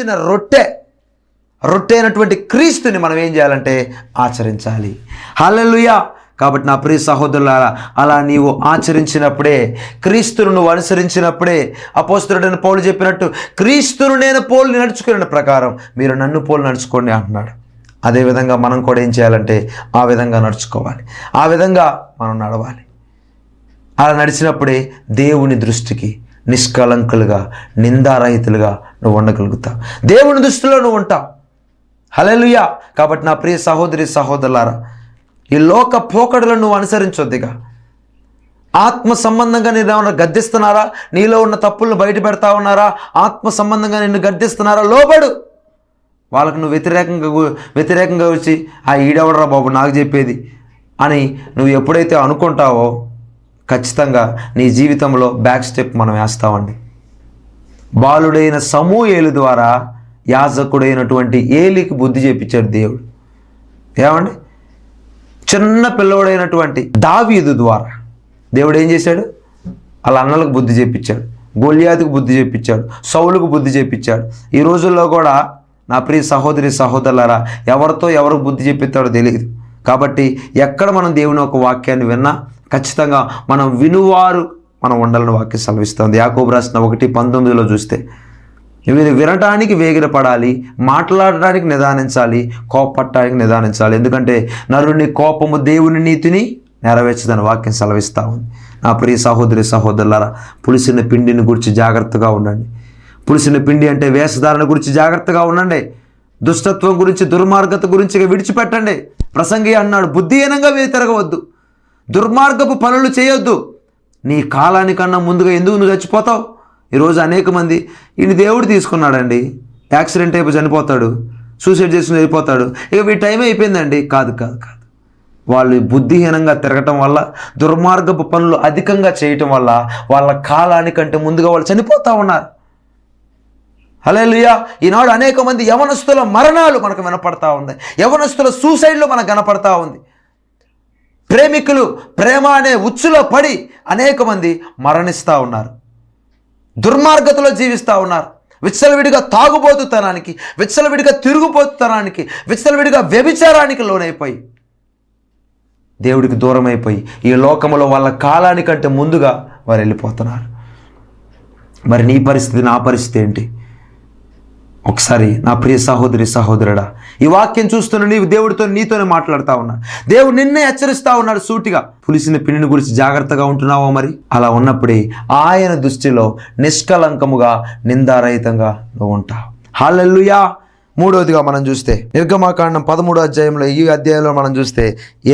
ఇచ్చిన రొట్టె అయినటువంటి క్రీస్తుని మనం ఏం చేయాలంటే ఆచరించాలి. హల్లెలూయా. కాబట్టి నా ప్రియ సహోదరులారా, అలా నీవు ఆచరించినప్పుడే, క్రీస్తును నువ్వు అనుసరించినప్పుడే, అపోస్తలుడైన పౌలు చెప్పినట్టు క్రీస్తును నేను పోలి నడుచుకునే ప్రకారం మీరు నన్ను పోలి నడుచుకోండి అంటున్నాడు. అదేవిధంగా మనం కూడా ఏం చేయాలంటే ఆ విధంగా నడుచుకోవాలి, ఆ విధంగా మనం నడవాలి. అలా నడిచినప్పుడే దేవుని దృష్టికి నిష్కలంకులుగా, నిందారహితులుగా నువ్వు ఉండగలుగుతావు. దేవుని దృష్టిలో నువ్వు ఉంటావు. హల్లెలూయా. కాబట్టి నా ప్రియ సహోదరి సహోదరులారా, ఈ లోక పోకడలను నువ్వు అనుసరించొద్దిగా. ఆత్మ సంబంధంగా నేను ఏమన్నా గద్దిస్తున్నారా? నీలో ఉన్న తప్పులను బయట పెడతా ఉన్నారా? ఆత్మ సంబంధంగా నిన్ను గద్దిస్తున్నారా? లోబడు. వాళ్ళకు నువ్వు వ్యతిరేకంగా వచ్చి ఈడెవడరా బాబు నాకు చెప్పేది అని నువ్వు ఎప్పుడైతే అనుకుంటావో ఖచ్చితంగా నీ జీవితంలో బ్యాక్ స్టెప్ మనం వేస్తామండి. బాలుడైన సమూయేలు ద్వారా యాజకుడైనటువంటి ఏలికి బుద్ధి చెప్పించాడు దేవుడు. ఏమండి, చిన్న పిల్లవాడైనటువంటి దావీదు ద్వారా దేవుడు ఏం చేశాడు? వాళ్ళ అన్నలకు బుద్ధి చెప్పించాడు, గొల్యాతుకు బుద్ధి చెప్పించాడు, సౌలుకు బుద్ధి చెప్పించాడు. ఈ రోజుల్లో కూడా నా ప్రియ సహోదరి సహోదరులారా, ఎవరికి బుద్ధి చెప్పిస్తాడో తెలియదు. కాబట్టి ఎక్కడ మనం దేవుని ఒక వాక్యాన్ని విన్నా ఖచ్చితంగా మనం వినువారు మనం ఉండాలని వాక్యం సెలవిస్తుంది. యాకోబు రాసిన 1:19 చూస్తే, వీరు వినటానికి వేగిరపడాలి, మాట్లాడటానికి నిదానించాలి, కోపపడటానికి నిదానించాలి. ఎందుకంటే నరుని కోపము దేవుని నీతిని నెరవేర్చదని వాక్యం సెలవిస్తూ ఉంది. నా ప్రియ సహోదరి సహోదరులారా, పులిసిన పిండిని గురించి జాగ్రత్తగా ఉండండి. పులిసిన పిండి అంటే వేషధారణ గురించి జాగ్రత్తగా ఉండండి. దుష్టత్వం గురించి, దుర్మార్గత గురించి విడిచిపెట్టండి. ప్రసంగి అన్నాడు, బుద్ధిహీనంగా తిరగవద్దు, దుర్మార్గపు పనులు చేయొద్దు. నీ కాలానికన్నా ముందుగా ఎందుకు నువ్వు చచ్చిపోతావు? ఈరోజు అనేక మంది ఈయన దేవుడు తీసుకున్నాడండి, యాక్సిడెంట్ అయిపోయి చనిపోతాడు, సూసైడ్ చేసుకుని వెళ్ళిపోతాడు, ఇక మీ టైం అయిపోయిందండి. కాదు. వాళ్ళు బుద్ధిహీనంగా తిరగటం వల్ల, దుర్మార్గపు పనులు అధికంగా చేయటం వల్ల వాళ్ళ కాలానికంటే ముందుగా వాళ్ళు చనిపోతూ ఉన్నారు. హల్లెలూయా. ఈనాడు అనేక మంది యవనస్తుల మరణాలు మనకు వినపడతా ఉంది, యవనస్తుల సూసైడ్లు మనకు కనపడతా ఉంది. ప్రేమికులు ప్రేమ అనే ఉచ్చులో పడి అనేక మంది మరణిస్తూ ఉన్నారు, దుర్మార్గతలో జీవిస్తూ ఉన్నారు. విచ్చలవిడిగా తాగుబోతుతనానికి, విచ్చలవిడిగా తిరుగుబోతుతనానికి, విచ్చలవిడిగా వ్యభిచారానికి లోనైపోయి దేవుడికి దూరం అయిపోయి ఈ లోకంలో వాళ్ళ కాలానికంటే ముందుగా వారు వెళ్ళిపోతున్నారు. మరి నీ పరిస్థితి, నా పరిస్థితి ఏంటి? ఒకసారి నా ప్రియ సహోదరి సహోదరుడా, ఈ వాక్యం చూస్తున్న నీవు దేవుడితో నీతోనే మాట్లాడుతూ ఉన్నా. దేవుడు నిన్నే హెచ్చరిస్తూ ఉన్నాడు సూటిగా. పులిసిన పిండిని గురించి జాగ్రత్తగా ఉంటున్నావా? మరి అలా ఉన్నప్పుడే ఆయన దృష్టిలో నిష్కలంకముగా, నిందారహితంగా నువ్వు ఉంటావు. హల్లెలూయా. మూడవదిగా మనం చూస్తే నిర్గమాకాండం 13వ అధ్యాయంలో, ఈ అధ్యాయంలో మనం చూస్తే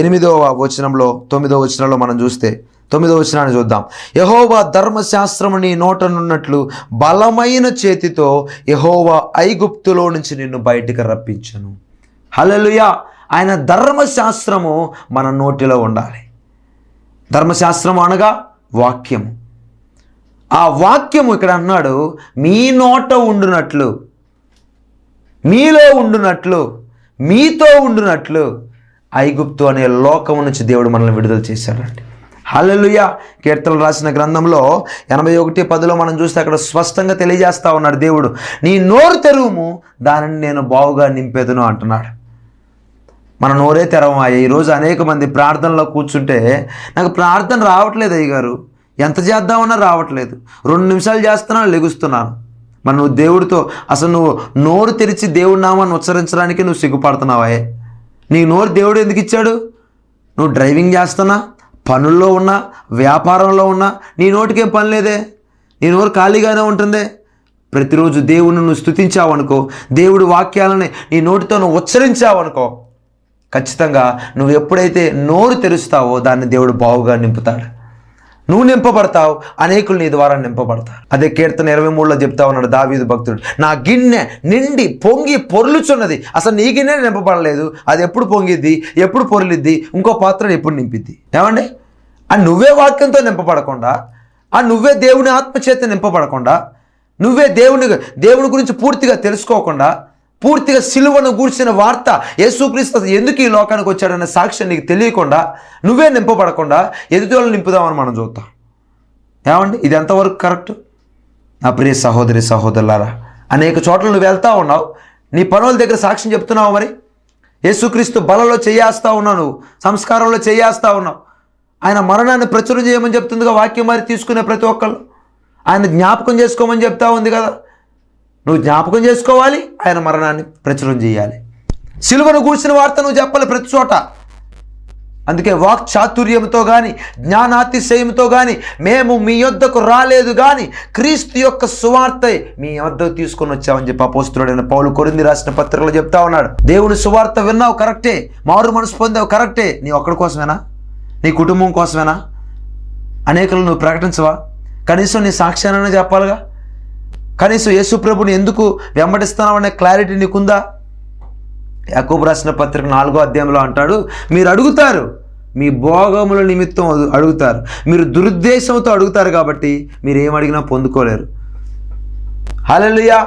8వ వచనంలో 9వ వచనంలో మనం చూస్తే 9వ వచనాన్ని చూద్దాం. యెహోవా ధర్మశాస్త్రము నీ నోటనున్నట్లు బలమైన చేతితో యెహోవా ఐగుప్తులో నుంచి నిన్ను బయటికి రప్పించను. హల్లెలూయా. ఆయన ధర్మశాస్త్రము మన నోటిలో ఉండాలి. ధర్మశాస్త్రము అనగా వాక్యము. ఆ వాక్యము ఇక్కడ అన్నాడు, మీ నోట ఉండునట్లు, మీలో ఉండునట్లు, మీతో ఉండునట్లు ఐగుప్తు అనే లోకము నుంచి దేవుడు మనల్ని విడుదల చేశాడండి. హల్లెలూయా. కీర్తనలు రాసిన గ్రంథంలో 81:10 మనం చూస్తే అక్కడ స్పష్టంగా తెలియజేస్తా ఉన్నాడు దేవుడు, నీ నోరు తెరువుము, దానిని నేను బావుగా నింపేదను అంటున్నాడు. మన నోరే తెరవమాయ. ఈరోజు అనేక మంది ప్రార్థనలో కూర్చుంటే, నాకు ప్రార్థన రావట్లేదు అయ్యగారు, ఎంత చేద్దామన్నా రావట్లేదు, 2 నిమిషాలు చేస్తున్నాను లెగుస్తున్నాను. మరి నువ్వు దేవుడితో అసలు నువ్వు నోరు తెరిచి దేవుడి నామాన్ని ఉచ్చరించడానికి నువ్వు సిగ్గుపడుతున్నావా? నీ నోరు దేవుడు ఎందుకు ఇచ్చాడు? నువ్వు డ్రైవింగ్ చేస్తున్నా, పనుల్లో ఉన్నా, వ్యాపారంలో ఉన్నా నీ నోటికేం పని లేదే, నీ నోరు ఖాళీగానే ఉంటుందే. ప్రతిరోజు దేవుని నువ్వు స్తుతించావనుకో, దేవుడి వాక్యాలని నీ నోటితో నువ్వు ఉచ్చరించావనుకో, ఖచ్చితంగా నువ్వు ఎప్పుడైతే నోరు తెరుస్తావో దాన్ని దేవుడు బావుగా నింపుతాడు. నువ్వు నింపబడతావు, అనేకులు నీ ద్వారా నింపబడతారు. అదే కీర్తన 23లో చెప్తా ఉన్నాడు దావీదు భక్తుడు, నా గిన్నె నిండి పొంగి పొర్లుచున్నది. అసలు నీ గిన్నె నింపబడలేదు, అది ఎప్పుడు పొంగిద్ది, ఎప్పుడు పొర్లిద్ది, ఇంకో పాత్రను ఎప్పుడు నింపిద్ది? ఏమండి, నువ్వే వాక్యంతో నింపబడకుండా, నువ్వే దేవుని ఆత్మచేత నింపబడకుండా, నువ్వే దేవుని గురించి పూర్తిగా తెలుసుకోకుండా, పూర్తిగా సిలువను గూర్చిన వార్త, యేసుక్రీస్తు ఎందుకు ఈ లోకానికి వచ్చాడనే సాక్ష్యం నీకు తెలియకుండా, నువ్వే నింపబడకుండా ఎదుటి వాళ్ళని నింపుదామని మనం చూద్దాం. ఏమండి, ఇది ఎంతవరకు కరెక్ట్? నా ప్రియ సహోదరి సహోదరులారా, అనేక చోట్ల నువ్వు వెళ్తా ఉన్నావు, నీ పనుల దగ్గర సాక్ష్యం చెప్తున్నావు. మరి యేసుక్రీస్తు బలలో చేయేస్తా ఉన్నావు, నువ్వు సంస్కారంలో చేయేస్తా ఉన్నావు. ఆయన మరణాన్ని ప్రచురం చేయమని చెప్తుందిగా వాక్యం. మరి తీసుకునే ప్రతి ఒక్కళ్ళు ఆయన జ్ఞాపకం చేసుకోమని చెప్తా ఉంది కదా. నువ్వు జ్ఞాపకం చేసుకోవాలి, ఆయన మరణాన్ని ప్రచురం చేయాలి. సిలువను గూర్చిన వార్త నువ్వు చెప్పాలి ప్రతి చోట. అందుకే వాక్ చాతుర్యంతో కానీ జ్ఞానాతిశయంతో కానీ మేము మీ యొద్దకు రాలేదు కానీ క్రీస్తు యొక్క సువార్త మీ యొద్దకు తీసుకొని వచ్చామని చెప్పి అపోస్తలుడైన పౌలు కొరింథీ రాసిన పత్రికలో చెప్తా ఉన్నాడు. దేవుని సువార్త విన్నావు కరెక్టే, మారు మనసు పొందావు కరెక్టే. నీ ఒక్కడి కోసమేనా? నీ కుటుంబం కోసమేనా? అనేకలు నువ్వు ప్రకటించవా? కనీసం నీ సాక్ష్యాన్ని చెప్పాలిగా. కనీసం యేసు ప్రభుని ఎందుకు వెంబడిస్తున్నావు అనే క్లారిటీ నీకుందా? యాకోబు రాసిన పత్రిక 4వ అధ్యాయంలో అంటాడు, మీరు అడుగుతారు, మీ భోగముల నిమిత్తం అడుగుతారు, మీరు దురుద్దేశంతో అడుగుతారు కాబట్టి మీరు ఏం అడిగినా పొందుకోలేరు. హల్లెలూయా.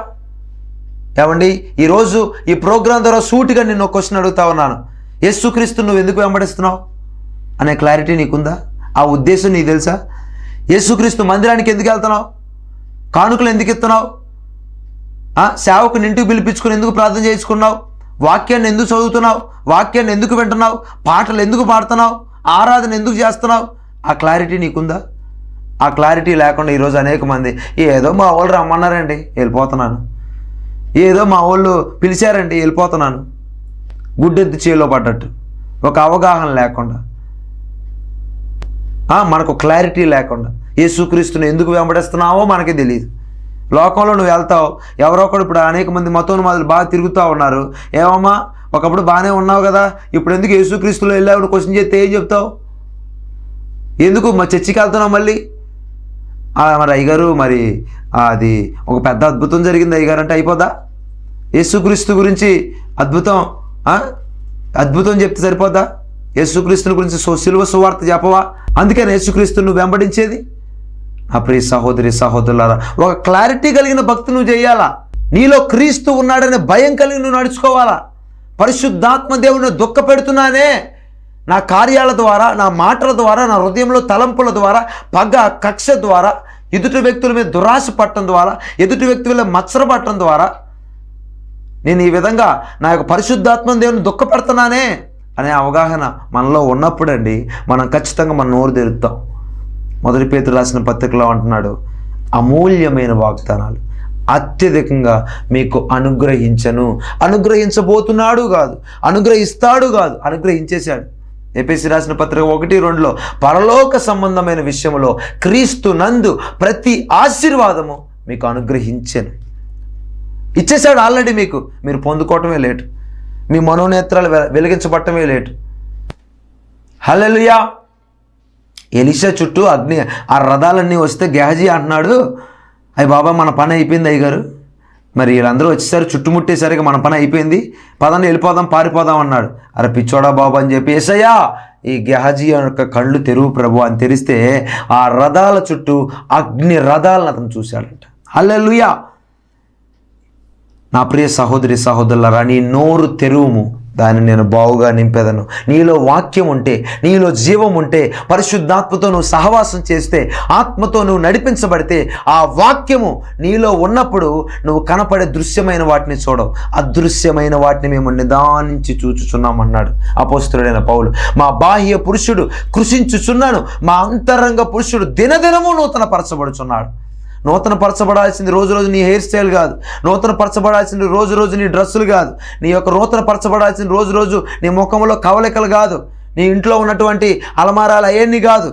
ఏమండి, ఈరోజు ఈ ప్రోగ్రాం ద్వారా సూటిగా నిన్ను ఒక క్వశ్చన్ అడుగుతా ఉన్నాను. యేసుక్రీస్తు నువ్వు ఎందుకు వెంబడిస్తున్నావు అనే క్లారిటీ నీకుందా? ఆ ఉద్దేశం నీకు తెలుసా? యేసుక్రీస్తు మందిరానికి ఎందుకు వెళ్తున్నావు? కానుకలు ఎందుకు ఇస్తున్నావు? సేవకుని ఇంటికి పిలిపించుకుని ఎందుకు ప్రార్థన చేసుకున్నావు? వాక్యాన్ని ఎందుకు చదువుతున్నావు? వాక్యాన్ని ఎందుకు వింటున్నావు? పాటలు ఎందుకు పాడుతున్నావు? ఆరాధన ఎందుకు చేస్తున్నావు? ఆ క్లారిటీ నీకుందా? ఆ క్లారిటీ లేకుండా ఈరోజు అనేక మంది ఏదో మా వాళ్ళు రమ్మన్నారండి వెళ్ళిపోతున్నాను, ఏదో మా వాళ్ళు పిలిచారండి వెళ్ళిపోతున్నాను, గుడ్డెద్దు చేలో పడ్డట్టు, ఒక అవగాహన లేకుండా, మనకు క్లారిటీ లేకుండా యేసుక్రీస్తుని ఎందుకు వెంబడిస్తున్నావో మనకి తెలియదు. లోకంలో నువ్వు వెళ్తావు, ఎవరో ఒకడు, ఇప్పుడు అనేక మంది మతోన్మాదులు బాగా తిరుగుతూ ఉన్నారు. ఏమమ్మా ఒకప్పుడు బాగానే ఉన్నావు కదా, ఇప్పుడు ఎందుకు యేసుక్రీస్తులో వెళ్ళావు? క్వశ్చన్ చేస్తే ఏం చెప్తావు? ఎందుకు మా చర్చికి వెళ్తున్నావు మళ్ళీ? మరి అయ్యగారు మరి అది ఒక పెద్ద అద్భుతం జరిగింది అయ్యగారు అంటే అయిపోదా? యేసుక్రీస్తు గురించి అద్భుతం చెప్తే సరిపోద్దా? యేసుక్రీస్తుని గురించి సిలువ సువార్త చెప్పవా? అందుకని యేసుక్రీస్తుని నువ్వు వెంబడించేది. నా ప్రియ సహోదరి సహోదరులారా, ఒక క్లారిటీ కలిగిన భక్తి నువ్వు చేయాలా. నీలో క్రీస్తు ఉన్నాడనే భయం కలిగి నువ్వు నడుచుకోవాలా. పరిశుద్ధాత్మ దేవుని దుఃఖ పెడుతున్నానే, నా కార్యాల ద్వారా, నా మాటల ద్వారా, నా హృదయంలో తలంపుల ద్వారా, పగ కక్ష ద్వారా, ఎదుటి వ్యక్తుల మీద దురాశ పట్టడం ద్వారా, ఎదుటి వ్యక్తుల మత్సర పట్టడం ద్వారా నేను ఈ విధంగా నా యొక్క పరిశుద్ధాత్మ దేవుని దుఃఖ పెడుతున్నానే అనే అవగాహన మనలో ఉన్నప్పుడండి మనం ఖచ్చితంగా మన నోరు తెరుస్తాం. మొదటి పేతురు రాసిన పత్రికలో అంటున్నాడు, అమూల్యమైన వాగ్దానాలు అత్యధికంగా మీకు అనుగ్రహించబోతున్నాడు కాదు, అనుగ్రహిస్తాడు కాదు, అనుగ్రహించేశాడు. ఎఫెసీ రాసిన పత్రిక 1:2లో పరలోక సంబంధమైన విషయంలో క్రీస్తు నందు ప్రతి ఆశీర్వాదము మీకు అనుగ్రహించాను, ఇచ్చేశాడు ఆల్రెడీ. మీరు పొందుకోవటమే లేటు, మీ మనోనేత్రాలు వెలిగించబట్టమే లేటు. హల్లెలూయా. ఎలీషా చుట్టూ ఆ రథాలన్నీ వస్తే గెహజీ అంటున్నాడు, అయ్యి బాబా మన పని అయిపోయింది అయ్యగారు, మరి వీళ్ళందరూ వచ్చేసరికి చుట్టుముట్టేసరికి మన పని అయిపోయింది, పదండి వెళ్ళిపోదాం పారిపోదాం అన్నాడు. అరే పిచ్చోడా బాబు అని చెప్పి, యేసయ్యా ఈ గెహజీ యొక్క కళ్ళు తెరువు ప్రభు అని తెరిస్తే ఆ రథాల చుట్టూ అగ్ని రథాలను అతను చూశాడంట. హల్లెలూయా. నా ప్రియ సహోదరి సహోదరులారా, నీ నోరు తెరువుము, దాన్ని నేను బావుగా నింపేదను. నీలో వాక్యం ఉంటే, నీలో జీవం ఉంటే, పరిశుద్ధాత్మతో నువ్వు సహవాసం చేస్తే, ఆత్మతో నువ్వు నడిపించబడితే, ఆ వాక్యము నీలో ఉన్నప్పుడు నువ్వు కనపడే దృశ్యమైన వాటిని చూడవు, అదృశ్యమైన వాటిని మేము నిదానించి చూచుచున్నామన్నాడు అపోస్తలుడైన పౌలు. మా బాహ్య పురుషుడు కృషించుచున్నాను, మా అంతరంగ పురుషుడు దినదినము నూతన పరచబడుచున్నాడు. నూతన పరచబడాల్సింది రోజు నీ హెయిర్ స్టైల్ కాదు, నూతన పరచబడాల్సింది రోజు నీ డ్రెస్సులు కాదు, నీ యొక్క నూతన పరచబడాల్సింది రోజు నీ ముఖంలో కవలికలు కాదు, నీ ఇంట్లో ఉన్నటువంటి అలమారాలు అవన్నీ కాదు.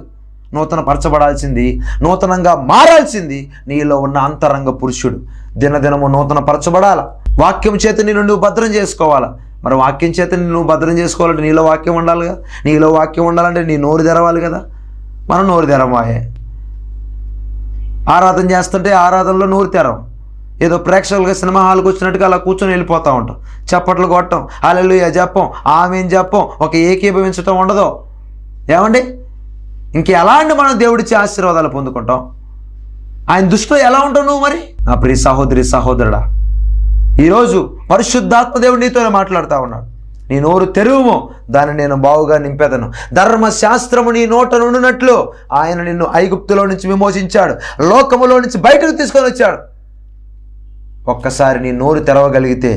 నూతన పరచబడాల్సింది, నూతనంగా మారాల్సింది నీలో ఉన్న అంతరంగ పురుషుడు. దినదినము నూతన పరచబడాల. వాక్యం చేత నిన్ను నువ్వు భద్రం చేసుకోవాలా. మరి వాక్యం చేత నువ్వు భద్రం చేసుకోవాలంటే నీలో వాక్యం ఉండాలి కదా. నీలో వాక్యం ఉండాలంటే నీ నోరు తెరవాలి కదా. మనం నోరు తెరవాయే. ఆరాధన చేస్తుంటే ఆరాధనలో నోరు తెరం, ఏదో ప్రేక్షకులుగా సినిమా హాల్కి వచ్చినట్టుగా అలా కూర్చొని వెళ్ళిపోతూ ఉంటాం, చప్పట్లు కొట్టం, హల్లెలూయా చెప్పం, ఆమేన్ చెప్పం, ఒక ఏకీభవించటం ఉండదు. ఏమండి, ఇంకెలాంటి మనం దేవుడిచ్చే ఆశీర్వాదాలు పొందుకుంటాం? ఆయన దృష్టిలో ఎలా ఉంటావు నువ్వు? మరి నా ప్రియ సహోదరి సహోదరుడా, ఈరోజు పరిశుద్ధాత్మ దేవుడు నీతోనే మాట్లాడుతూ ఉన్నాడు. నీ నోరు తెరువుము, దాన్ని నేను బావుగా నింపేదను. ధర్మశాస్త్రము నీ నోట నుండినట్లు ఆయన నిన్ను ఐగుప్తులో నుంచి విమోచించాడు, లోకములో నుంచి బయటకు తీసుకొని వచ్చాడు. ఒక్కసారి నీ నోరు తెరవగలిగితే,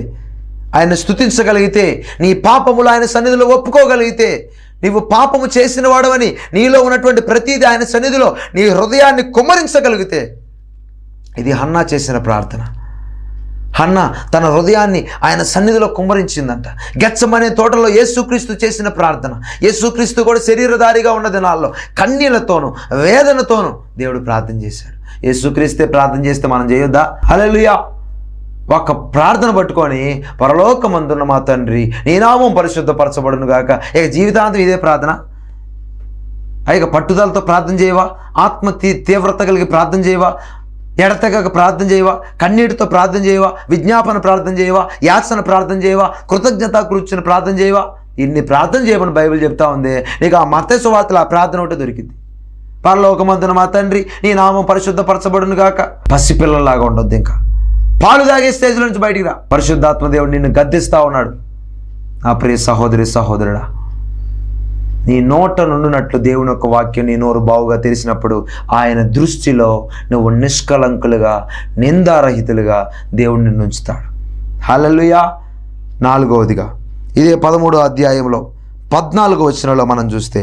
ఆయన స్తుతించగలిగితే, నీ పాపములు ఆయన సన్నిధిలో ఒప్పుకోగలిగితే, నీవు పాపము చేసిన వాడవని నీలో ఉన్నటువంటి ప్రతిదీ ఆయన సన్నిధిలో నీ హృదయాన్ని కుమ్మరించగలిగితే, ఇది హన్నా చేసిన ప్రార్థన. హన్నా తన హృదయాన్ని ఆయన సన్నిధిలో కుమ్మరించిందంట. గెత్సెమనే తోటలో యేసుక్రీస్తు చేసిన ప్రార్థన. యేసుక్రీస్తు కూడా శరీరధారిగా ఉన్న దినాల్లో కన్నీళ్లతోనూ వేదనతోనూ దేవుడు ప్రార్థన చేశాడు. యేసుక్రీస్తే ప్రార్థన చేస్తే మనం చేయొద్దా? హల్లెలూయా. ఒక ప్రార్థన పట్టుకొని, పరలోకమందున్న మా తండ్రి నీ నామం పరిశుద్ధపరచబడును గాక. ఇక జీవితాంతం ఇదే ప్రార్థన. ఇక పట్టుదలతో ప్రార్థన చేయవా? ఆత్మ తీవ్రత కలిగి ప్రార్థన చేయవా? ఎడతెగక ప్రార్థన చేయవా? కన్నీటితో ప్రార్థన చేయవా? విజ్ఞాపన ప్రార్థన చేయవా? యాచన ప్రార్థన చేయవా? కృతజ్ఞత కూర్చుని ప్రార్థన చేయవా? ఇన్ని ప్రార్థన చేయమని బైబిల్ చెప్తా ఉంది. నీకు ఆ మత్తయి సువార్తలో ఆ ప్రార్థన ఒకటే దొరికింది. పరలోకమందున మా తండ్రి నీ నామం పరిశుద్ధపరచబడును గాక. పసిపిల్లల్లాగా ఉండొద్దు, ఇంకా పాలు తాగే స్టేజ్లో నుంచి బయటికి రా. పరిశుద్ధాత్మ దేవుడు నిన్ను గద్దిస్తూ ఉన్నాడు. నా ప్రియ సహోదరి సహోదరుడా, నీ నోట నుండినట్లు దేవుని యొక్క వాక్యం నీ నోరు బావుగా తెలిసినప్పుడు ఆయన దృష్టిలో నువ్వు నిష్కలంకులుగా, నిందారహితులుగా దేవుడు నిన్ను ఉంచుతాడు. హల్లెలూయా. 4వదిగా ఇదే 13వ అధ్యాయంలో 14వ వచనంలో మనం చూస్తే,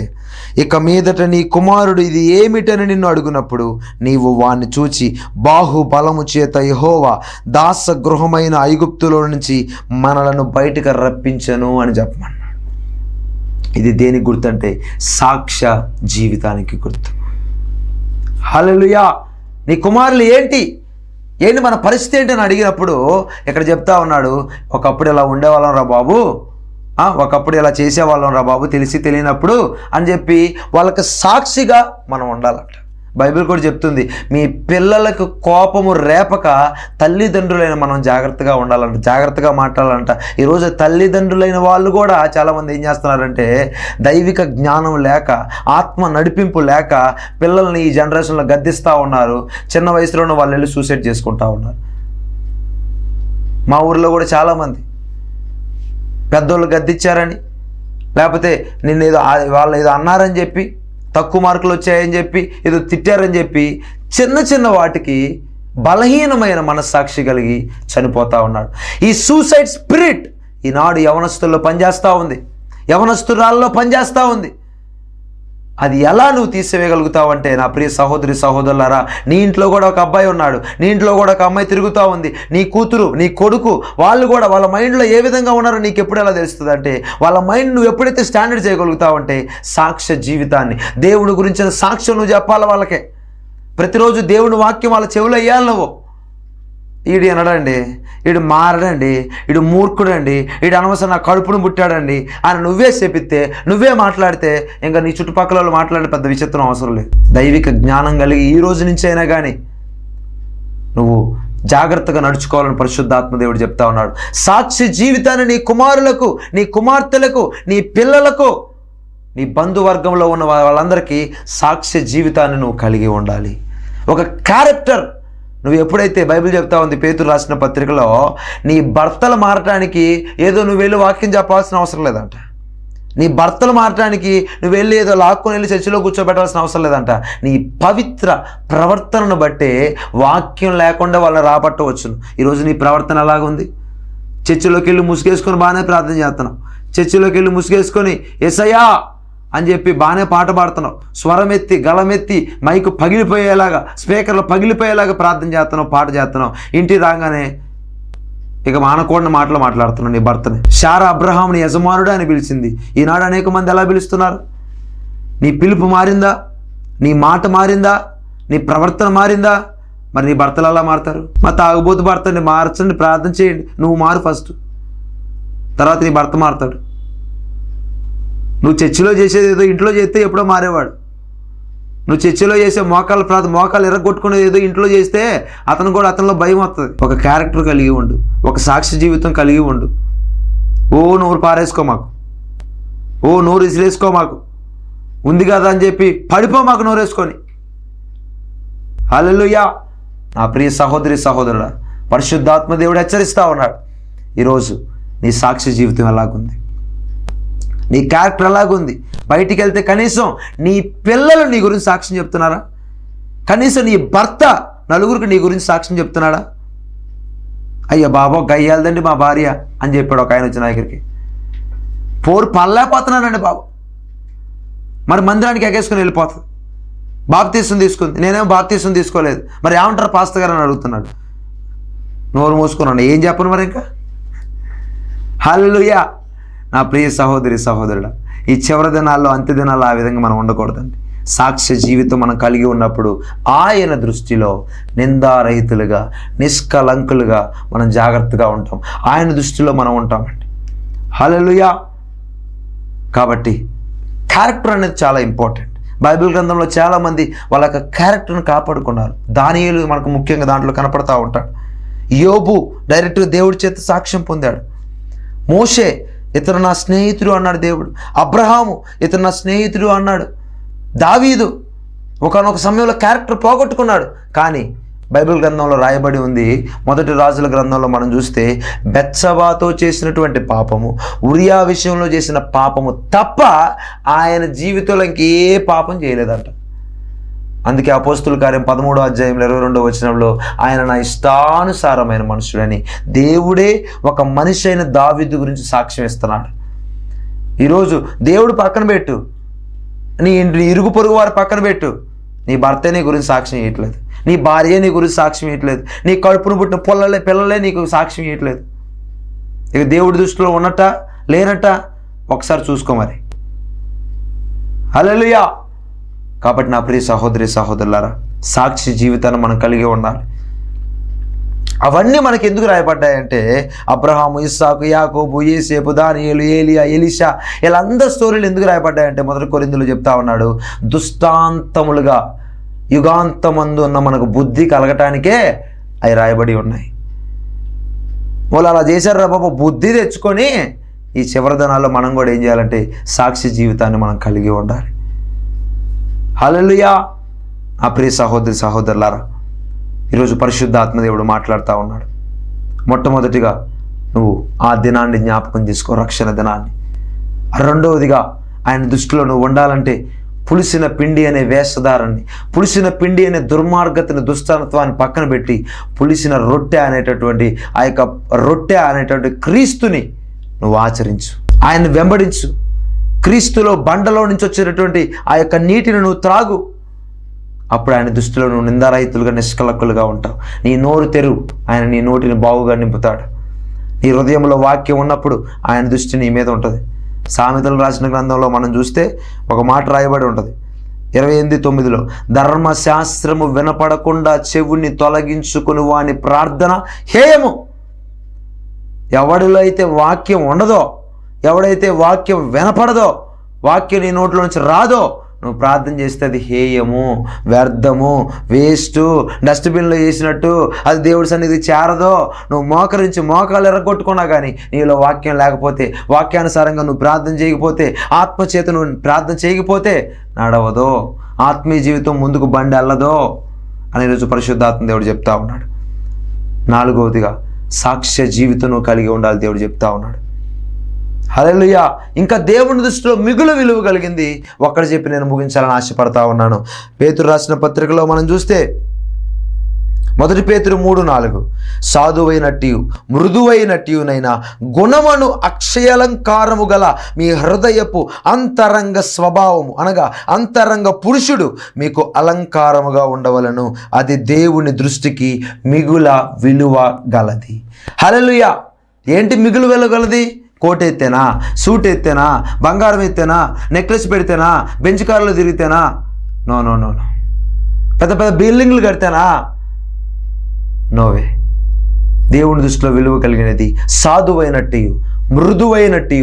ఇక మీదట నీ కుమారుడు ఇది ఏమిటని నిన్ను అడుగునప్పుడు నీవు వాణ్ణి చూచి బాహుబలము చేత యెహోవా దాస గృహమైన ఐగుప్తులో నుంచి మనలను బయటకు రప్పించను అని చెప్పమన్నాడు. ఇది దేనికి గుర్తు అంటే సాక్ష్య జీవితానికి గుర్తు. హల్లెలూయా. నీ కుమారులు ఏంటి మన పరిస్థితి ఏంటి అని అడిగినప్పుడు ఇక్కడ చెప్తా ఉన్నాడు, ఒకప్పుడు ఇలా ఉండేవాళ్ళం రా బాబు, ఒకప్పుడు ఇలా చేసేవాళ్ళం రా బాబు, తెలిసి తెలియనప్పుడు అని చెప్పి వాళ్ళకి సాక్షిగా మనం ఉండాలంట. బైబిల్ కూడా చెప్తుంది, మీ పిల్లలకు కోపము రేపక తల్లిదండ్రులైన మనం జాగ్రత్తగా ఉండాలంట, జాగ్రత్తగా మాట్లాడాలంట. ఈరోజు తల్లిదండ్రులైన వాళ్ళు కూడా చాలామంది ఏం చేస్తున్నారంటే, దైవిక జ్ఞానం లేక, ఆత్మ నడిపింపు లేక పిల్లల్ని ఈ జనరేషన్లో గద్దిస్తూ ఉన్నారు. చిన్న వయసులోనే వాళ్ళు వెళ్ళి సూసైడ్ చేసుకుంటూ ఉన్నారు. మా ఊర్లో కూడా చాలామంది పెద్దోళ్ళు గద్దిచ్చారని, లేకపోతే నిన్ను ఏదో వాళ్ళు ఏదో అన్నారని చెప్పి, తక్కువ మార్కులు వచ్చాయని చెప్పి, ఏదో తిట్టారని చెప్పి చిన్న చిన్న వాటికి బలహీనమైన మనస్సాక్షి కలిగి చనిపోతూ ఉన్నాడు. ఈ సూసైడ్ స్పిరిట్ ఈనాడు యవనస్తుల్లో పనిచేస్తూ ఉంది, యవనస్తురాల్లో పనిచేస్తూ ఉంది. అది ఎలా నువ్వు తీసివేయగలుగుతావు అంటే, నా ప్రియ సహోదరి సహోదరులారా, నీ ఇంట్లో కూడా ఒక అబ్బాయి ఉన్నాడు, నీ ఇంట్లో కూడా ఒక అమ్మాయి తిరుగుతూ ఉంది, నీ కూతురు, నీ కొడుకు, వాళ్ళు కూడా వాళ్ళ మైండ్లో ఏ విధంగా ఉన్నారో నీకు ఎప్పుడు ఎలా తెలుస్తుంది అంటే, వాళ్ళ మైండ్ నువ్వు ఎప్పుడైతే స్టాండర్డ్ చేయగలుగుతావు అంటే, సాక్ష్య జీవితాన్ని, దేవుని గురించిన సాక్ష్యం నువ్వు చెప్పాలి వాళ్ళకే. ప్రతిరోజు దేవుని వాక్యం వాళ్ళ చెవులు వేయాలి నువ్వు. ఈడు అనడండి, ఈడు మారడండి, ఈడు మూర్ఖుడండి, ఈడు అనవసరం నా కడుపును పుట్టాడండి అని నువ్వే చెప్పితే, నువ్వే మాట్లాడితే ఇంకా నీ చుట్టుపక్కల వాళ్ళు మాట్లాడే పెద్ద విచిత్రం అవసరం లేదు. దైవిక జ్ఞానం కలిగి ఈ రోజు నుంచి అయినా కానీ నువ్వు జాగ్రత్తగా నడుచుకోవాలని పరిశుద్ధాత్మ దేవుడు చెప్తా ఉన్నాడు. సాక్షి జీవితాన్ని నీ కుమారులకు, నీ కుమార్తెలకు, నీ పిల్లలకు, నీ బంధువర్గంలో ఉన్న వాళ్ళందరికీ సాక్ష్య జీవితాన్ని నువ్వు కలిగి ఉండాలి. ఒక క్యారెక్టర్ నువ్వు ఎప్పుడైతే, బైబిల్ చెప్తా ఉంది పేతురు రాసిన పత్రికలో, నీ భర్తలు మారటానికి ఏదో నువ్వు వెళ్ళి వాక్యం చెప్పాల్సిన అవసరం లేదంట. నీ భర్తలు మారటానికి నువ్వు వెళ్ళి ఏదో లాక్కొని వెళ్ళి చర్చిలో కూర్చోబెట్టాల్సిన అవసరం లేదంట. నీ పవిత్ర ప్రవర్తనను బట్టే వాక్యం లేకుండా వాళ్ళని రాబట్టవచ్చును. ఈరోజు నీ ప్రవర్తన ఎలాగుంది? చర్చిలోకి వెళ్ళి ముసుగేసుకొని బాగానే ప్రార్థన చేస్తున్నావు, చర్చిలోకి వెళ్ళి ముసుగేసుకొని యేసయ్యా అని చెప్పి బాగానే పాట పాడుతున్నావు, స్వరం ఎత్తి గలమెత్తి మైకు పగిలిపోయేలాగా, స్పీకర్లు పగిలిపోయేలాగా ప్రార్థన చేస్తున్నావు, పాట చేస్తున్నావు. ఇంటికి రాగానే ఇక మానకూడని మాటలు మాట్లాడుతున్నావు నీ భర్తని. శారా అబ్రహాముని యజమానుడు అని పిలిచింది. ఈనాడు అనేక మంది ఎలా పిలుస్తున్నారు? నీ పిలుపు మారిందా? నీ మాట మారిందా? నీ ప్రవర్తన మారిందా? మరి నీ భర్తలు ఎలా మారుతారు? మా తాగుబోతు భర్తని మార్చండి, ప్రార్థన చేయండి. నువ్వు మారు ఫస్ట్, తర్వాత నీ భర్త మారుతాడు. నువ్వు చర్చిలో చేసేది ఏదో ఇంట్లో చేస్తే ఎప్పుడో మారేవాడు. నువ్వు చర్చిలో చేసే మోకాలు ఎర్రగొట్టుకునేది ఏదో ఇంట్లో చేస్తే అతను కూడా, అతనిలో భయం వస్తుంది. ఒక క్యారెక్టర్ కలిగి ఉండు, ఒక సాక్షి జీవితం కలిగి ఉండు. ఓ నోరు పారేసుకో మాకు, ఓ నోరు ఇసిరేసుకో మాకు, ఉంది కదా అని చెప్పి పడిపో మాకు నోరేసుకొని. హల్లెలూయా. నా ప్రియ సహోదరి సహోదరుడా, పరిశుద్ధాత్మ దేవుడు హెచ్చరిస్తూ ఉన్నాడు. ఈరోజు నీ సాక్షి జీవితం ఎలాగుంది? నీ క్యారెక్టర్ ఎలాగుంది? బయటికి వెళ్తే కనీసం నీ పిల్లలు నీ గురించి సాక్ష్యం చెప్తున్నారా? కనీసం నీ భర్త నలుగురికి నీ గురించి సాక్ష్యం చెప్తున్నాడా? అయ్యో బాబో గయ్యాలదండి మా భార్య అని చెప్పాడు ఒక ఆయన వచ్చిన దగ్గరికి. పోరు పడలేకపోతున్నానండి బాబు. మరి మందిరానికి ఎగేసుకుని వెళ్ళిపోతుంది. బాప్తీసం తీసుకుంది, నేనేమో బాప్తీసం తీసుకోలేదు, మరి ఏమంటారు పాస్టర్ గారు అని అడుగుతున్నాడు. నోరు మూసుకున్నాను, ఏం చెప్పను మరి ఇంకా. హల్లెలూయా. నా ప్రియ సహోదరి సహోదరుడా, ఈ చివరి దినాల్లో అంత్య దినాల్లో ఆ విధంగా మనం ఉండకూడదండి. సాక్ష్య జీవితం మనం కలిగి ఉన్నప్పుడు ఆయన దృష్టిలో నిందారహితులుగా నిష్కలంకులుగా మనం జాగ్రత్తగా ఉంటాం. ఆయన దృష్టిలో మనం ఉంటామండి. హల్లెలూయా. కాబట్టి క్యారెక్టర్ అనేది చాలా ఇంపార్టెంట్. బైబిల్ గ్రంథంలో చాలామంది వాళ్ళ యొక్క క్యారెక్టర్ని కాపాడుకున్నారు. దానియేలు మనకు ముఖ్యంగా దాంట్లో కనపడతా ఉంటాడు. యోబు డైరెక్ట్గా దేవుడి చేత సాక్ష్యం పొందాడు. మోషే ఇతను నా స్నేహితుడు అన్నాడు దేవుడు. అబ్రహాము ఇతను నా స్నేహితుడు అన్నాడు. దావీదు ఒకానొక సమయంలో క్యారెక్టర్ పోగొట్టుకున్నాడు. కానీ బైబిల్ గ్రంథంలో రాయబడి ఉంది, మొదటి రాజుల గ్రంథంలో మనం చూస్తే బెత్షెబాతో చేసినటువంటి పాపము, ఉరియా విషయంలో చేసిన పాపము తప్ప ఆయన జీవితంలో ఇంకే పాపం చేయలేదంట. అందుకే అపోస్తుల కార్యం 13వ అధ్యాయంలో 22వ వచనంలో ఆయన నా ఇష్టానుసారమైన మనుషుడని దేవుడే ఒక మనిషి అయిన దావీదు గురించి సాక్ష్యం ఇస్తున్నాడు. ఈరోజు దేవుడు పక్కన పెట్టు, నీ ఇరుగు పొరుగు వారి పక్కన పెట్టు, నీ భర్త నీ గురించి సాక్ష్యం ఇవ్వట్లేదు, నీ భార్య నీ గురించి సాక్ష్యం ఇవ్వట్లేదు, నీ కడుపును పుట్టిన పిల్లలే నీకు సాక్ష్యం ఇవ్వట్లేదు. ఇక దేవుడి దృష్టిలో ఉన్నట్ట లేనట్ట ఒకసారి చూసుకో మరి. హల్లెలూయా. కాబట్టి నా ప్రియ సహోదరి సహోదరులారా, సాక్షి జీవితాన్ని మనం కలిగి ఉండాలి. అవన్నీ మనకి ఎందుకు రాయబడ్డాయంటే అబ్రహాము, ఇస్సాకు, యాకోబు, యోసేపు, దానియేలు, ఏలియా, ఎలీషా, వీళ్ళందరి స్టోరీలు ఎందుకు రాయబడ్డాయంటే మొదటి కొరింథీయులో చెప్తా ఉన్నాడు, దుష్టాంతములుగా యుగాంతమందు ఉన్న మనకు బుద్ధి కలగటానికే అవి రాయబడి ఉన్నాయి. వాళ్ళు అలా చేశారు రా బాబు, బుద్ధి తెచ్చుకొని ఈ చివరి దినాల్లో మనం కూడా ఏం చేయాలంటే సాక్షి జీవితాన్ని మనం కలిగి ఉండాలి. హల్లెలూయా. ఆ ప్రియ సహోదరి సహోదరులారా, ఈరోజు పరిశుద్ధ ఆత్మదేవుడు మాట్లాడుతూ ఉన్నాడు. మొట్టమొదటిగా నువ్వు ఆ దినాన్ని జ్ఞాపకం చేసుకో, రక్షణ దినాన్ని. రెండవదిగా ఆయన దృష్టిలో నువ్వు ఉండాలంటే పులిసిన పిండి అనే వేషధారాన్ని, పులిసిన పిండి అనే దుర్మార్గతని, దుష్టత్వాన్ని పక్కన పెట్టి పులిసిన రొట్టె అనేటటువంటి ఆ యొక్క రొట్టె అనేటువంటి క్రీస్తుని నువ్వు ఆచరించు, ఆయన్ని వెంబడించు. క్రీస్తులో బండలో నుంచి వచ్చేటటువంటి ఆ యొక్క నీటిని నువ్వు త్రాగు. అప్పుడు ఆయన దృష్టిలో నువ్వు నిందారహితులుగా నిష్కలక్కులుగా ఉంటావు. నీ నోరు తెరువు, ఆయన నీ నోటిని బాగుగా నింపుతాడు. నీ హృదయంలో వాక్యం ఉన్నప్పుడు ఆయన దృష్టి నీ మీద ఉంటుంది. సామెతలు రాసిన గ్రంథంలో మనం చూస్తే ఒక మాట రాయబడి ఉంటుంది 28:9, ధర్మశాస్త్రము వినపడకుండా చెవుని తొలగించుకుని వాని ప్రార్థన హేయము. ఎవడిలో అయితే వాక్యం ఉండదో, ఎవడైతే వాక్యం వినపడదో, వాక్యం నీ నోట్లో నుంచి రాదో, నువ్వు ప్రార్థన చేస్తే అది హేయము, వ్యర్థము, వేస్టు, డస్ట్బిన్లో వేసినట్టు, అది దేవుడి సన్నిధికి చేరదో. నువ్వు మోకరించి మోకాలు ఎర్రగొట్టుకున్నా కానీ నీలో వాక్యం లేకపోతే, వాక్యానుసారంగా నువ్వు ప్రార్థన చేయకపోతే, ఆత్మచేత నువ్వు ప్రార్థన చేయకపోతే నడవదో, ఆత్మీయ జీవితం ముందుకు బండి వెళ్ళదో అని ఈరోజు పరిశుద్ధాత్మ దేవుడు చెప్తా ఉన్నాడు. నాలుగవదిగా సాక్ష్య జీవితం నువ్వు కలిగి ఉండాలి దేవుడు చెప్తా ఉన్నాడు. హల్లెలూయా. ఇంకా దేవుని దృష్టిలో మిగులు విలువ కలిగింది ఒక్కడ చెప్పి నేను ముగించాలని ఆశపడతా ఉన్నాను. పేతురు రాసిన పత్రికలో మనం చూస్తే 1 పేతురు 3:4, సాధువైనట్టు మృదువైనట్టునైనా గుణమును అక్షయాలంకారము గల మీ హృదయపు అంతరంగ స్వభావము అనగా అంతరంగ పురుషుడు మీకు అలంకారముగా ఉండవలను, అది దేవుని దృష్టికి మిగుల విలువ గలది. హల్లెలూయా. ఏంటి మిగులు విలువ గలది? కోట్ ఎత్తేనా, సూట్ ఎత్తేనా, బంగారం ఎత్తేనా, నెక్లెస్ పెడితేనా, బెంచ్ కార్లో తిరిగితేనా? No no no no. పెద్ద పెద్ద బిల్డింగ్లు కడితేనా? నోవే. దేవుని దృష్టిలో విలువ కలిగినది సాధువైనట్టు మృదువైనట్టు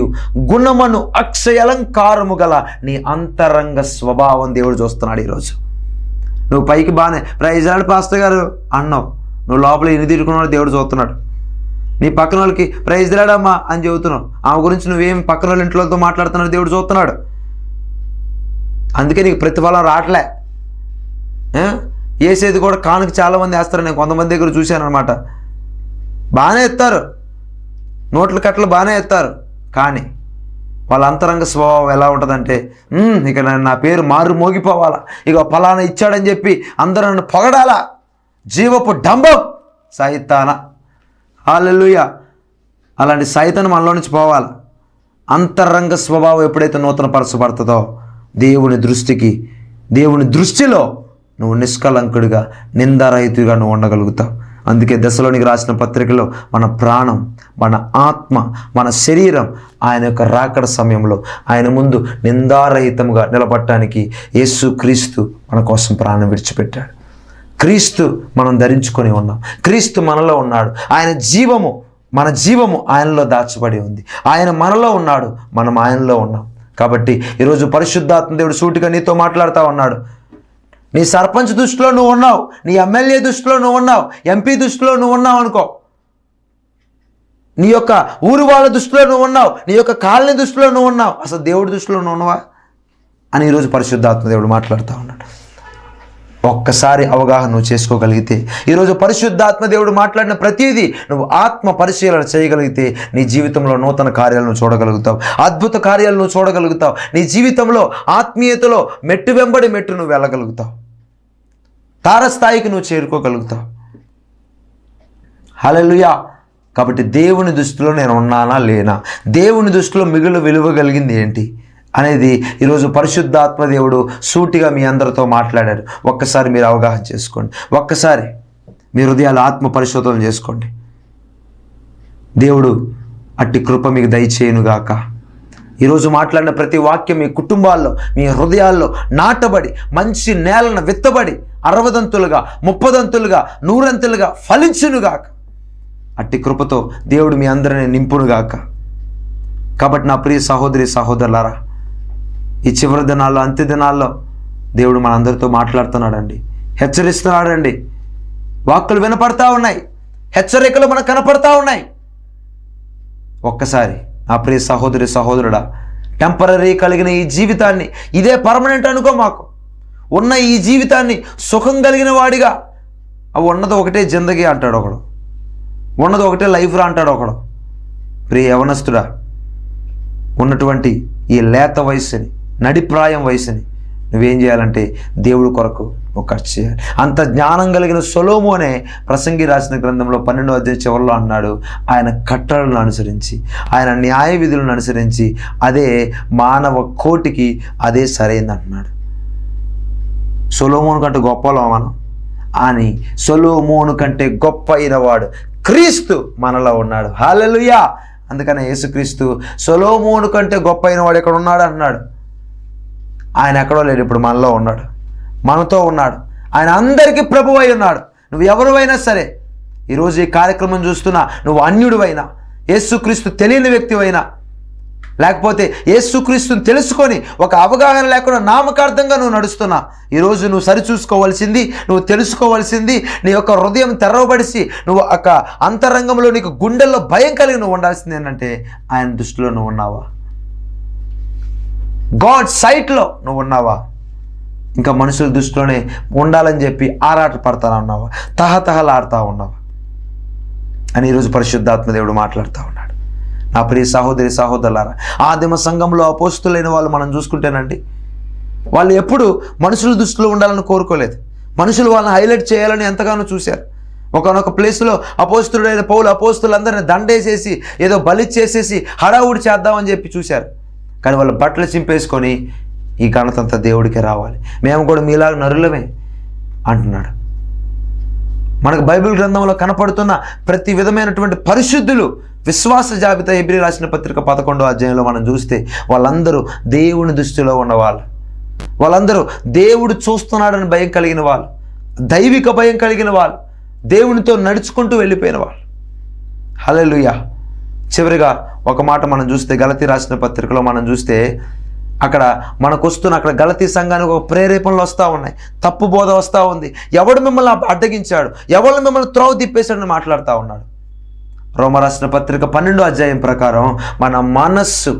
గుణమును అక్షయాలంకారము గల నీ అంతరంగ స్వభావం దేవుడు చూస్తున్నాడు ఈరోజు. నువ్వు పైకి బాగానే ప్రైజ్ లార్డ్ పాస్టర్ గారు అన్నావు, నువ్వు లోపల ఎన్ని తిరుగుతున్నావు దేవుడు చూస్తున్నాడు. నీ పక్కన వాళ్ళకి ప్రైజ్ లార్డ్ అమ్మా అని చెబుతున్నావు, ఆమె గురించి నువ్వేం పక్కన వాళ్ళ ఇంట్లోతో మాట్లాడుతున్నాడు దేవుడు చూస్తున్నాడు. అందుకే నీకు ప్రతిఫలం రావట్లే. వేసేది కూడా కానుక చాలామంది వేస్తారు, నేను కొంతమంది దగ్గర చూశాను అనమాట. బాగానే ఎత్తారు, నోట్ల కట్టలు బాగానే ఎత్తారు, కానీ వాళ్ళ అంతరంగ స్వభావం ఎలా ఉంటుందంటే, ఇక నా పేరు మారు మోగిపోవాలా, ఇక ఫలానా ఇచ్చాడని చెప్పి అందరూ నన్ను పొగడాలా, జీవపు డంబం సైతాన. హల్లెలూయా. అలాంటి సైతాను మనలో నుంచి పోవాలి. అంతరంగ స్వభావం ఎప్పుడైతే నూతన పరచబడుతుందో దేవుని దృష్టిలో నువ్వు నిష్కలంకుడిగా, నిందారహితుడిగా నువ్వు ఉండగలుగుతావు. అందుకే దశలోనికి రాసిన పత్రికలో మన ప్రాణం, మన ఆత్మ, మన శరీరం ఆయన యొక్క రాకడ సమయంలో ఆయన ముందు నిందారహితంగా నిలబడటానికి యేసుక్రీస్తు మన కోసం ప్రాణం విడిచిపెట్టాడు. క్రీస్తు మనం ధరించుకొని ఉన్నాం. క్రీస్తు మనలో ఉన్నాడు. మన జీవము ఆయనలో దాచబడి ఉంది. ఆయన మనలో ఉన్నాడు, మనం ఆయనలో ఉన్నాం. కాబట్టి ఈరోజు పరిశుద్ధాత్మ దేవుడు సూటిగా నీతో మాట్లాడుతూ ఉన్నాడు. నీ సర్పంచ్ దృష్టిలో నువ్వు ఉన్నావు, నీ ఎమ్మెల్యే దృష్టిలో నువ్వు ఉన్నావు, ఎంపీ దృష్టిలో నువ్వు ఉన్నావు అనుకో, నీ యొక్క ఊరు వాళ్ళ దృష్టిలో నువ్వు ఉన్నావు, నీ యొక్క కాలనీ దృష్టిలో నువ్వు ఉన్నావు, అసలు దేవుడి దృష్టిలో నువ్వు ఉన్నావా అని ఈరోజు పరిశుద్ధాత్మ దేవుడు మాట్లాడుతూ ఉన్నాడు. ఒక్కసారి అవగాహన నువ్వు చేసుకోగలిగితే, ఈరోజు పరిశుద్ధాత్మ దేవుడు మాట్లాడిన ప్రతిదీ నువ్వు ఆత్మ పరిశీలన చేయగలిగితే నీ జీవితంలో నూతన కార్యాలను చూడగలుగుతావు, అద్భుత కార్యాలను నువ్వు చూడగలుగుతావు. నీ జీవితంలో ఆత్మీయతలో మెట్టు వెంబడి మెట్టు నువ్వు వెళ్ళగలుగుతావు, తారస్థాయికి నువ్వు చేరుకోగలుగుతావు. హల్లెలూయా. కాబట్టి దేవుని దృష్టిలో నేను ఉన్నానా లేనా, దేవుని దృష్టిలో మిగులు విలువ కలిగింది ఏంటి అనేది ఈరోజు పరిశుద్ధాత్మ దేవుడు సూటిగా మీ అందరితో మాట్లాడాడు. ఒక్కసారి మీరు అవగాహన చేసుకోండి. ఒక్కసారి మీ హృదయాలు ఆత్మ పరిశోధన చేసుకోండి. దేవుడు అట్టి కృప మీకు దయచేయునుగాక. ఈరోజు మాట్లాడిన ప్రతి వాక్యం మీ కుటుంబాల్లో, మీ హృదయాల్లో నాటబడి మంచి నేలను విత్తబడి 60దంతులుగా, 30దంతులుగా, 100ంతులుగా ఫలించునుగాక. అట్టి కృపతో దేవుడు మీ అందరిని నింపునుగాక. కాబట్టి నా ప్రియ సహోదరి సహోదరులారా, ఈ చివరి దినాల్లో, అంత్య దినాల్లో దేవుడు మనందరితో మాట్లాడుతున్నాడండి, హెచ్చరిస్తున్నాడండి. వాక్కులు వినపడతా ఉన్నాయి, హెచ్చరికలు మనకు కనపడతా ఉన్నాయి. ఒక్కసారి నా ప్రియ సహోదరి సహోదరుడా, టెంపరరీ కలిగిన ఈ జీవితాన్ని ఇదే పర్మనెంట్ అనుకో. మాకు ఉన్న ఈ జీవితాన్ని సుఖం కలిగిన వాడిగా, అవి ఉన్నది ఒకటే జిందగీ అంటాడు ఒకడు, ఉన్నది ఒకటే లైఫ్ రా అంటాడు ఒకడు. ప్రియ యవనస్తుడా, ఉన్నటువంటి ఈ లేత వయసుని, నడిప్రాయం వయసుని నువ్వేం చేయాలంటే దేవుడి కొరకు నువ్వు ఖర్చు చేయాలి. అంత జ్ఞానం కలిగిన సొలొమోను అనే ప్రసంగి రాసిన గ్రంథంలో 12వ అధ్యాయం చివరిలో అన్నాడు, ఆయన కట్టడలను అనుసరించి, ఆయన న్యాయ విధులను అనుసరించి అదే మానవ కోటికి అదే సరైంది అంటున్నాడు. సొలొమోను కంటే గొప్పలో మనం అని, సొలొమోను కంటే గొప్ప అయినవాడు క్రీస్తు మనలో ఉన్నాడు. హల్లెలూయా. అందుకనే యేసుక్రీస్తు సొలొమోను కంటే గొప్ప అయినవాడు ఎక్కడ ఉన్నాడు అన్నాడు. ఆయన ఎక్కడో లేడు, ఇప్పుడు మనలో ఉన్నాడు, మనతో ఉన్నాడు. ఆయన అందరికీ ప్రభువు అయి ఉన్నాడు. నువ్వు ఎవరివైనా సరే, ఈరోజు ఈ కార్యక్రమం చూస్తున్నా నువ్వు అన్యుడివైనా, యేసుక్రీస్తు తెలియని వ్యక్తివైనా, లేకపోతే యేసుక్రీస్తుని తెలుసుకొని ఒక అవగాహన లేకుండా నామకార్థంగా నువ్వు నడుస్తున్నా, ఈరోజు నువ్వు సరిచూసుకోవాల్సింది, నువ్వు తెలుసుకోవాల్సింది, నీ యొక్క హృదయం తెరవబడిసి నువ్వు ఒక అంతరంగంలో నీకు గుండెల్లో భయం కలిగి నువ్వు ఉండాల్సింది ఏంటంటే ఆయన దృష్టిలో నువ్వు ఉన్నావా, గాడ్ సైట్లో నువ్వు ఉన్నావా, ఇంకా మనుషుల దృష్టిలోనే ఉండాలని చెప్పి ఆరాట పడతా ఉన్నావా, తహతహలాడుతూ ఉన్నావా అని ఈరోజు పరిశుద్ధాత్మ దేవుడు మాట్లాడుతూ ఉన్నాడు. నా ప్రియ సహోదరి సహోదరులారా, ఆదిమ సంఘంలో అపోస్తులైన వాళ్ళు మనం చూసుకుంటేనండి, వాళ్ళు ఎప్పుడు మనుషుల దృష్టిలో ఉండాలని కోరుకోలేదు. మనుషులు వాళ్ళని హైలైట్ చేయాలని ఎంతగానో చూశారు. ఒకనొక ప్లేస్లో అపోస్తుడైన పౌలు అపోస్తులందరినీ దండేసేసి ఏదో బలిచ్చేసేసి హడావుడి చేద్దామని చెప్పి చూశారు. కానీ వాళ్ళు బట్టలు చింపేసుకొని ఈ ఘనతంతా దేవుడికే రావాలి, మేము కూడా మీలాగా నరులమే అంటున్నాడు. మనకు బైబిల్ గ్రంథంలో కనపడుతున్న ప్రతి విధమైనటువంటి పరిశుద్ధులు విశ్వాస జాబితా హెబ్రీ రాసిన పత్రిక 11వ అధ్యాయంలో మనం చూస్తే వాళ్ళందరూ దేవుని దృష్టిలో ఉన్నవాళ్ళు, వాళ్ళందరూ దేవుడు చూస్తున్నాడని భయం కలిగిన వాళ్ళు, దైవిక భయం కలిగిన వాళ్ళు, దేవునితో నడుచుకుంటూ వెళ్ళిపోయిన వాళ్ళు. హల్లెలూయా. చివరిగా ఒక మాట మనం చూస్తే గలతీ రాసిన పత్రికలో మనం చూస్తే అక్కడ మనకు వస్తున్న అక్కడ గలతీ సంఘానికి ఒక ప్రేరేపణలు వస్తూ ఉన్నాయి, తప్పు బోధ వస్తూ ఉంది. ఎవడు మిమ్మల్ని అడ్డగించాడు, ఎవడు మిమ్మల్ని త్రోవ తిప్పేశాడని మాట్లాడుతూ ఉన్నాడు. రోమ రాసిన పత్రిక 12వ అధ్యాయం ప్రకారం మన మనస్సు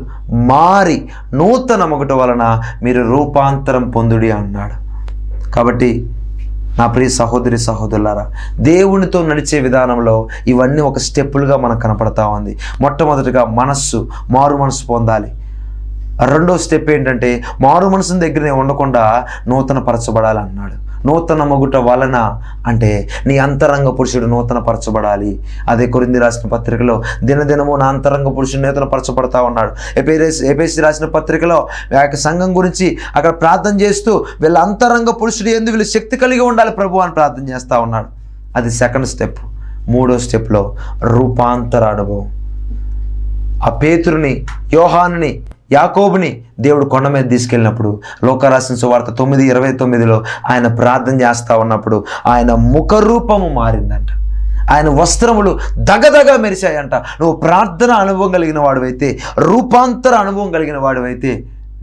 మారి నూతన మొగట వలన మీరు రూపాంతరం పొందుడి అన్నాడు. కాబట్టి నా ప్రియ సహోదరి సహోదరులారా, దేవునితో నడిచే విధానంలో ఇవన్నీ ఒక స్టెప్పులుగా మనకు కనపడతా ఉంది. మొట్టమొదటిగా మారు మనసు పొందాలి. రెండో స్టెప్ ఏంటంటే మారు మనసుని దగ్గరనే ఉండకుండా నూతన పరచబడాలి అన్నాడు. నూతన మొగుట వలన అంటే నీ అంతరంగ పురుషుడు నూతన పరచబడాలి. అదే కొరింథీ రాసిన పత్రికలో దినదినము నా అంతరంగ పురుషుడు నూతన పరచబడతా ఉన్నాడు. ఎఫెసీ రాసిన పత్రికలో ఆ యొక్క సంఘం గురించి అక్కడ ప్రార్థన చేస్తూ వీళ్ళ అంతరంగ పురుషుడు యందు వీళ్ళు శక్తి కలిగి ఉండాలి ప్రభు అని ప్రార్థన చేస్తూ ఉన్నాడు. అది సెకండ్ స్టెప్. మూడో స్టెప్లో రూపాంతర అనుభవం. ఆ పేతురుని, యోహానుని, యాకోబుని దేవుడు కొండ మీద తీసుకెళ్ళినప్పుడు లోకా రాసిన సువార్త 9:29లో ఆయన ప్రార్థన చేస్తూ ఉన్నప్పుడు ఆయన ముఖరూపము మారిందంట. ఆయన వస్త్రములు దగదగా మెరిశాయంట. నువ్వు ప్రార్థన అనుభవం కలిగిన వాడివైతే, రూపాంతర అనుభవం కలిగిన వాడివైతే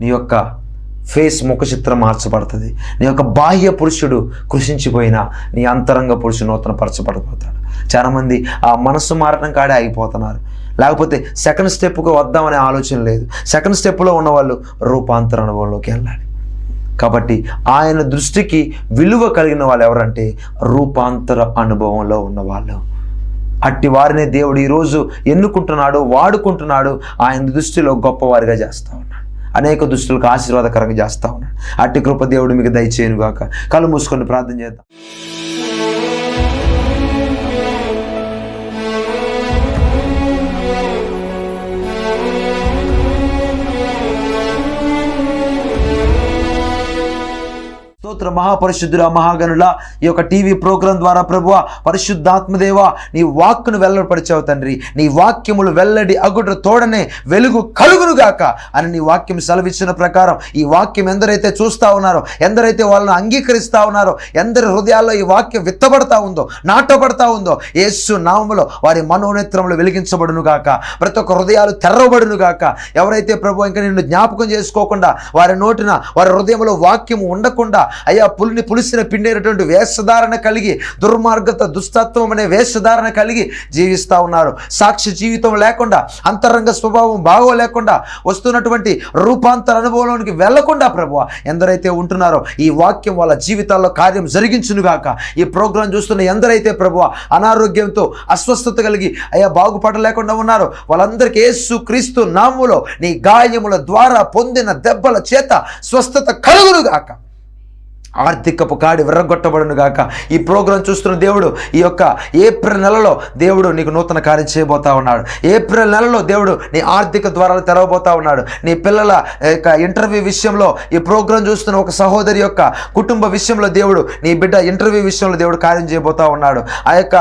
నీ యొక్క ఫేస్ ముఖ చిత్రం మార్చబడుతుంది. నీ యొక్క బాహ్య పురుషుడు కృషించిపోయినా నీ అంతరంగ పురుషుడు నూతన పరచబడిపోతాడు. చాలామంది ఆ మనస్సు మారడం కాడే ఆగిపోతున్నారు. లేకపోతే సెకండ్ స్టెప్కు వద్దామనే ఆలోచన లేదు. సెకండ్ స్టెప్లో ఉన్నవాళ్ళు రూపాంతర అనుభవంలోకి వెళ్ళాలి. కాబట్టి ఆయన దృష్టికి విలువ కలిగిన వాళ్ళు ఎవరంటే రూపాంతర అనుభవంలో ఉన్నవాళ్ళు. అట్టి వారిని దేవుడు ఈరోజు ఎన్నుకుంటున్నాడు, వాడుకుంటున్నాడు. ఆయన దృష్టిలో గొప్పవారిగా చేస్తూ ఉన్నాడు. అనేక దృష్టిలకు ఆశీర్వాదకరంగా చేస్తూ ఉన్నాడు. అట్టి కృప దేవుడు మీకు దయచేయునుగాక. కళ్ళు మూసుకొని ప్రార్థన చేద్దాం. స్తోత్ర మహాపరిశుద్ధుల మహాగణుల ఈ యొక్క టీవీ ప్రోగ్రాం ద్వారా ప్రభువా పరిశుద్ధాత్మదేవ నీ వాక్కును వెల్లడిపరిచావు తండ్రి. నీ వాక్యములు వెల్లడి అగుట తోడనే వెలుగు కలుగునుగాక అని నీ వాక్యం సెలవిచ్చిన ప్రకారం ఈ వాక్యం ఎందరైతే చూస్తూ ఉన్నారో, ఎందరైతే వాళ్ళని అంగీకరిస్తూ ఉన్నారో, ఎందరి హృదయాల్లో ఈ వాక్యం విత్తబడతా ఉందో, నాటబడతా ఉందో, యేసు నామములో వారి మనోనేత్రములు వెలిగించబడునుగాక. ప్రతి ఒక్క హృదయాలు తెరవబడునుగాక. ఎవరైతే ప్రభు ఇంకా నిన్ను జ్ఞాపకం చేసుకోకుండా వారి నోటిన వారి హృదయంలో వాక్యము ఉండకుండా అయ్యా పులిసిన పిండేటటువంటి వేషధారణ కలిగి దుర్మార్గత దుస్తత్వం అనే వేషధారణ కలిగి జీవిస్తూ ఉన్నారు. సాక్షి జీవితం లేకుండా, అంతరంగ స్వభావం బాగోలేకుండా, వస్తున్నటువంటి రూపాంతర అనుభవంలోనికి వెళ్లకుండా ప్రభువా ఎందరైతే ఉంటున్నారో ఈ వాక్యం వాళ్ళ జీవితాల్లో కార్యం జరిగించునుగాక. ఈ ప్రోగ్రాం చూస్తున్న ఎందరైతే ప్రభువా అనారోగ్యంతో అస్వస్థత కలిగి అయ్యా బాగుపడలేకుండా ఉన్నారో వాళ్ళందరికీ యేసు క్రీస్తు నామములో నీ గాయముల ద్వారా పొందిన దెబ్బల చేత స్వస్థత కలుగునుగాక. ఆర్థికపు కాడి విర్రగొట్టబడును గాక. ఈ ప్రోగ్రాం చూస్తున్న దేవుడు ఈ యొక్క ఏప్రిల్ నెలలో దేవుడు నీకు నూతన కార్యం చేయబోతా ఉన్నాడు. ఏప్రిల్ నెలలో దేవుడు నీ ఆర్థిక ద్వారాలు తెరవబోతా ఉన్నాడు. నీ పిల్లల యొక్క ఇంటర్వ్యూ విషయంలో ఈ ప్రోగ్రాం చూస్తున్న ఒక సహోదరి యొక్క కుటుంబ విషయంలో దేవుడు నీ బిడ్డ ఇంటర్వ్యూ విషయంలో దేవుడు కార్యం చేయబోతా ఉన్నాడు. ఆ యొక్క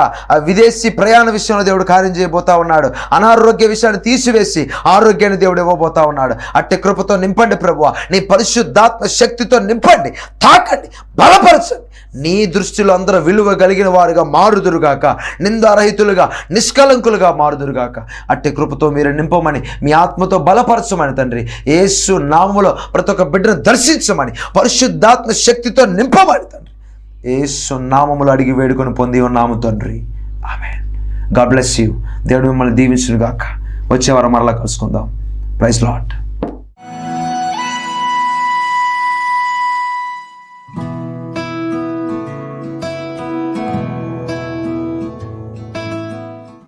విదేశీ ప్రయాణ విషయంలో దేవుడు కార్యం చేయబోతా ఉన్నాడు. అనారోగ్య విషయాన్ని తీసివేసి ఆరోగ్యాన్ని దేవుడు ఇవ్వబోతా ఉన్నాడు. అట్టి కృపతో నింపండి ప్రభువా. నీ పరిశుద్ధాత్మ శక్తితో నింపండి, తాకండి, బలపరచండి. నీ దృష్టిలో అందరూ విలువ కలిగిన వారుగా మారుదురుగాక. నిందారహితులుగా, నిష్కలంకులుగా మారుదురుగాక. అట్టి కృపతో మీరు నింపమని, మీ ఆత్మతో బలపరచమని తండ్రి యేసు నామములో ప్రతి ఒక్క బిడ్డను దర్శించమని, పరిశుద్ధాత్మ శక్తితో నింపమని తండ్రి యేసు నామములో అడిగి వేడుకొని పొంది ఉన్నాము తండ్రి. ఆమేన్. God bless you. దేవుడు మిమ్మల్ని దీవించునుగాక. వచ్చే వారం మరలా కలుసుకుందాం. Praise lord.